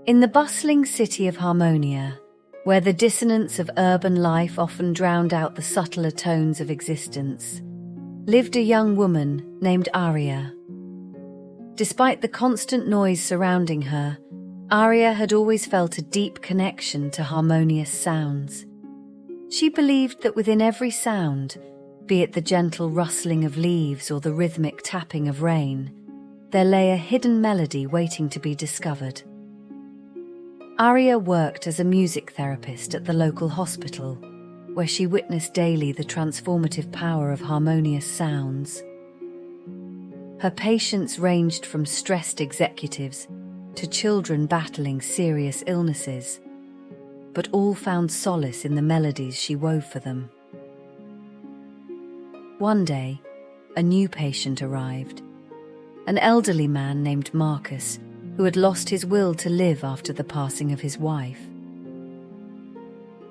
In the bustling city of Harmonia, where the dissonance of urban life often drowned out the subtler tones of existence, lived a young woman named Aria. Despite the constant noise surrounding her, Aria had always felt a deep connection to harmonious sounds. She believed that within every sound, be it the gentle rustling of leaves or the rhythmic tapping of rain, there lay a hidden melody waiting to be discovered. Aria worked as a music therapist at the local hospital, where she witnessed daily the transformative power of harmonious sounds. Her patients ranged from stressed executives to children battling serious illnesses, but all found solace in the melodies she wove for them. One day, a new patient arrived, an elderly man named Marcus, who had lost his will to live after the passing of his wife.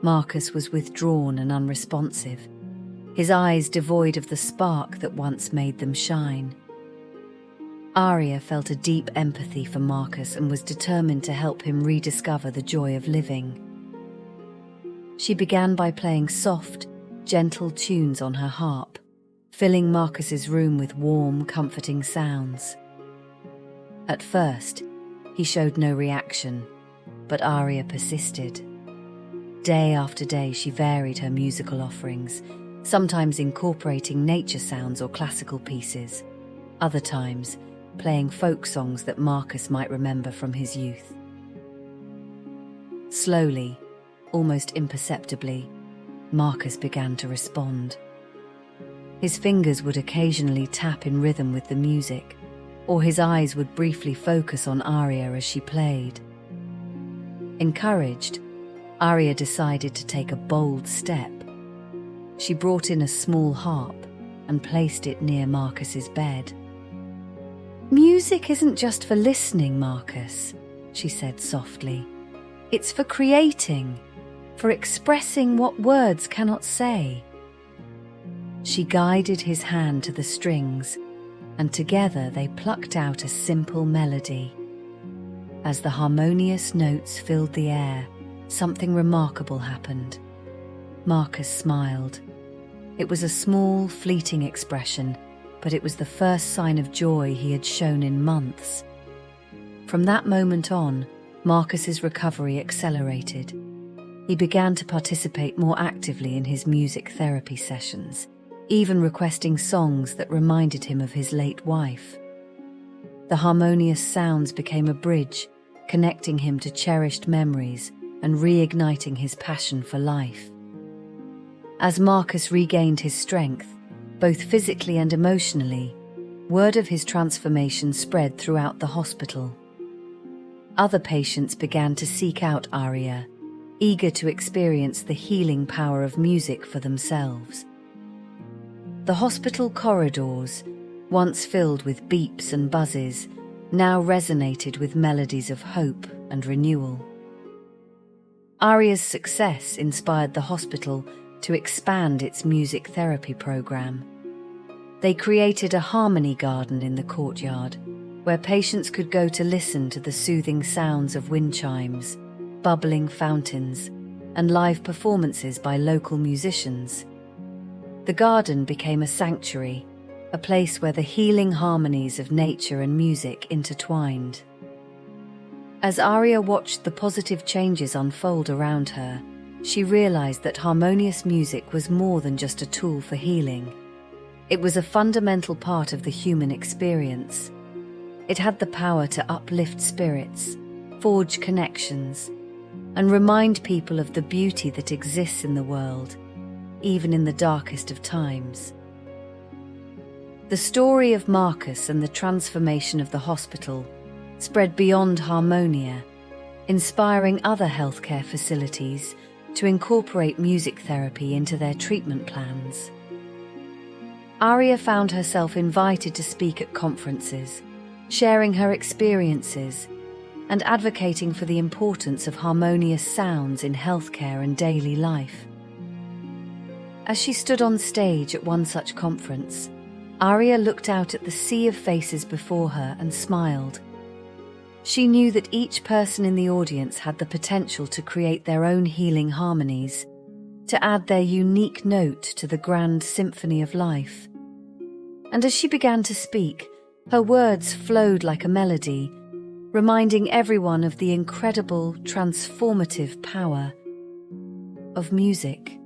Marcus was withdrawn and unresponsive, his eyes devoid of the spark that once made them shine. Aria felt a deep empathy for Marcus and was determined to help him rediscover the joy of living. She began by playing soft, gentle tunes on her harp, filling Marcus's room with warm, comforting sounds. At first, he showed no reaction, but Aria persisted. Day after day, she varied her musical offerings, sometimes incorporating nature sounds or classical pieces, other times playing folk songs that Marcus might remember from his youth. Slowly, almost imperceptibly, Marcus began to respond. His fingers would occasionally tap in rhythm with the music, or his eyes would briefly focus on Aria as she played. Encouraged, Aria decided to take a bold step. She brought in a small harp and placed it near Marcus's bed. "Music isn't just for listening, Marcus," she said softly. "It's for creating, for expressing what words cannot say." She guided his hand to the strings, and together they plucked out a simple melody. As the harmonious notes filled the air, something remarkable happened. Marcus smiled. It was a small, fleeting expression, but it was the first sign of joy he had shown in months. From that moment on, Marcus's recovery accelerated. He began to participate more actively in his music therapy sessions, even requesting songs that reminded him of his late wife. The harmonious sounds became a bridge, connecting him to cherished memories and reigniting his passion for life. As Marcus regained his strength, both physically and emotionally, word of his transformation spread throughout the hospital. Other patients began to seek out Aria, eager to experience the healing power of music for themselves. The hospital corridors, once filled with beeps and buzzes, now resonated with melodies of hope and renewal. Aria's success inspired the hospital to expand its music therapy program. They created a harmony garden in the courtyard, where patients could go to listen to the soothing sounds of wind chimes, bubbling fountains, and live performances by local musicians. The garden became a sanctuary, a place where the healing harmonies of nature and music intertwined. As Aria watched the positive changes unfold around her, she realized that harmonious music was more than just a tool for healing. It was a fundamental part of the human experience. It had the power to uplift spirits, forge connections, and remind people of the beauty that exists in the world, even in the darkest of times. The story of Marcus and the transformation of the hospital spread beyond Harmonia, inspiring other healthcare facilities to incorporate music therapy into their treatment plans. Aria found herself invited to speak at conferences, sharing her experiences and advocating for the importance of harmonious sounds in healthcare and daily life. As she stood on stage at one such conference, Aria looked out at the sea of faces before her and smiled. She knew that each person in the audience had the potential to create their own healing harmonies, to add their unique note to the grand symphony of life. And as she began to speak, her words flowed like a melody, reminding everyone of the incredible, transformative power of music.